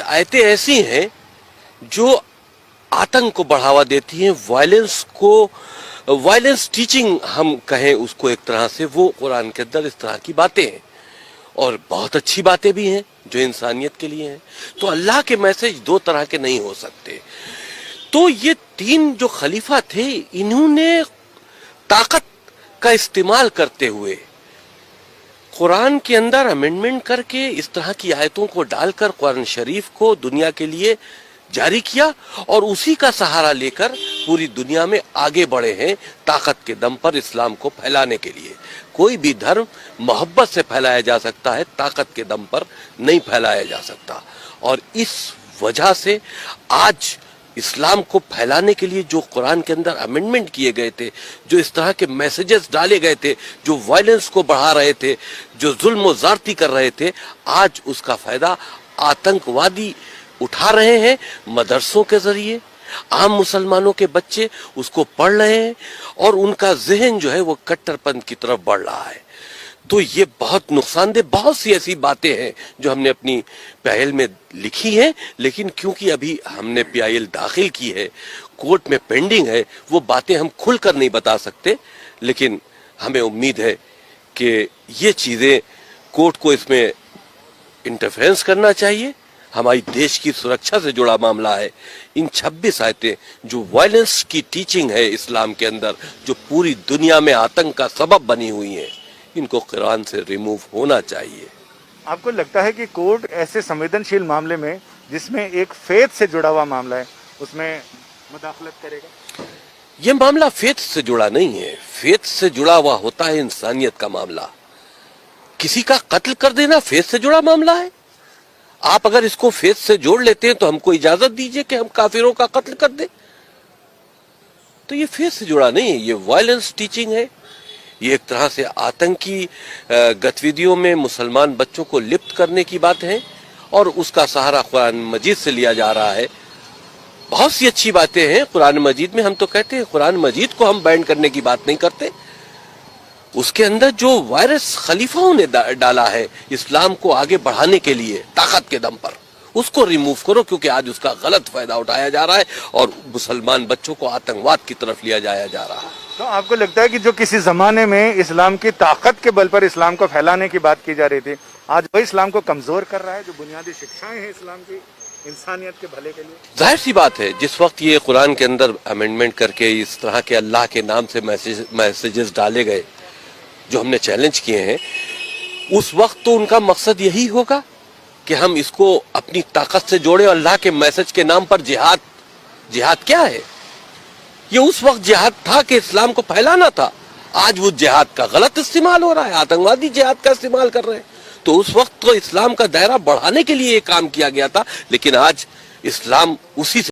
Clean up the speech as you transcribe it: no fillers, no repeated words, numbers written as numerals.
कुछ आयतें ऐसी हैं जो आतंक को बढ़ावा देती हैं, वायलेंस टीचिंग हम कहें उसको एक तरह से, वो कुरान के अंदर इस तरह की बातें हैं और बहुत अच्छी बातें भी हैं जो इंसानियत के लिए हैं। तो अल्लाह के मैसेज दो तरह के नहीं हो सकते। तो ये तीन जो खलीफा थे, इन्होंने ताकत का इस्तेमाल करते हुए कुरान के अंदर अमेंडमेंट करके इस तरह की आयतों को डालकर कुरान शरीफ को दुनिया के लिए जारी किया और उसी का सहारा लेकर पूरी दुनिया में आगे बढ़े हैं ताकत के दम पर इस्लाम को फैलाने के लिए। कोई भी धर्म मोहब्बत से फैलाया जा सकता है, ताकत के दम पर नहीं फैलाया जा सकता। और इस वजह से आज इस्लाम को फैलाने के लिए जो कुरान के अंदर अमेंडमेंट किए गए थे, जो इस तरह के मैसेजेस डाले गए थे, जो वायलेंस को बढ़ा रहे थे, जो जुल्म और ज़्यादती कर रहे थे, आज उसका फायदा आतंकवादी उठा रहे हैं। मदरसों के जरिए आम मुसलमानों के बच्चे उसको पढ़ रहे हैं और उनका जहन जो है वो कट्टरपंथ की तरफ बढ़ रहा है। तो ये बहुत नुकसानदेह, बहुत सी ऐसी बातें हैं जो हमने अपनी पहल में लिखी हैं, लेकिन क्योंकि अभी हमने PIL दाखिल की है, कोर्ट में पेंडिंग है, वो बातें हम खुलकर नहीं बता सकते। लेकिन हमें उम्मीद है कि ये चीज़ें, कोर्ट को इसमें इंटरफेरेंस करना चाहिए। हमारी देश की सुरक्षा से जुड़ा मामला है। इन 26 आयतें जो वायलेंस की टीचिंग है इस्लाम के अंदर, जो पूरी दुनिया में आतंक का सबब बनी हुई है, इनको कुरान से रिमूव होना चाहिए। आपको लगता है कि कोर्ट ऐसे संवेदनशील मामले में, जिसमें एक फेथ से जुड़ा हुआ मामला है, उसमें मुदाखलत करेगा? ये मामला फेथ से जुड़ा नहीं है। फेथ से जुड़ा हुआ होता है इंसानियत का मामला। किसी का कत्ल कर देना फेथ से जुड़ा मामला है। आप अगर इसको फेथ से जोड़ लेते हैं तो हमको इजाजत दीजिए कि हम काफिरों का कत्ल कर दें। तो ये फेथ से जुड़ा नहीं है, ये वायलेंस टीचिंग है। ये एक तरह से आतंकी गतिविधियों में मुसलमान बच्चों को लिप्त करने की बात है और उसका सहारा कुरान मजीद से लिया जा रहा है। बहुत सी अच्छी बातें हैं कुरान मजीद में। हम तो कहते हैं कुरान मजीद को हम बैन करने की बात नहीं करते। उसके अंदर जो वायरस खलीफाओं ने डाला है इस्लाम को आगे बढ़ाने के लिए ताकत के दम पर, उसको रिमूव करो, क्योंकि आज उसका गलत फायदा उठाया जा रहा है और मुसलमान बच्चों को आतंकवाद की तरफ लिया जाया जा रहा है। तो आपको लगता है कि जो किसी जमाने में इस्लाम की ताकत के बल पर इस्लाम को फैलाने की बात की जा रही थी, आज वही इस्लाम को कमजोर कर रहा है? जो बुनियादी शिक्षाएं हैं इस्लाम की इंसानियत के भले के लिए, जाहिर सी बात है, जिस वक्त ये कुरान के अंदर अमेंडमेंट करके इस तरह के अल्लाह के नाम से मैसेजेस डाले गए जो हमने चैलेंज किए हैं, उस वक्त तो उनका मकसद यही होगा कि हम इसको अपनी ताकत से जोड़े। अल्लाह के मैसेज के नाम पर जिहाद क्या है? ये उस वक्त जिहाद था कि इस्लाम को फैलाना था। आज वो जिहाद का गलत इस्तेमाल हो रहा है, आतंकवादी जिहाद का इस्तेमाल कर रहे हैं। तो उस वक्त तो इस्लाम का दायरा बढ़ाने के लिए ये काम किया गया था, लेकिन आज इस्लाम उसी से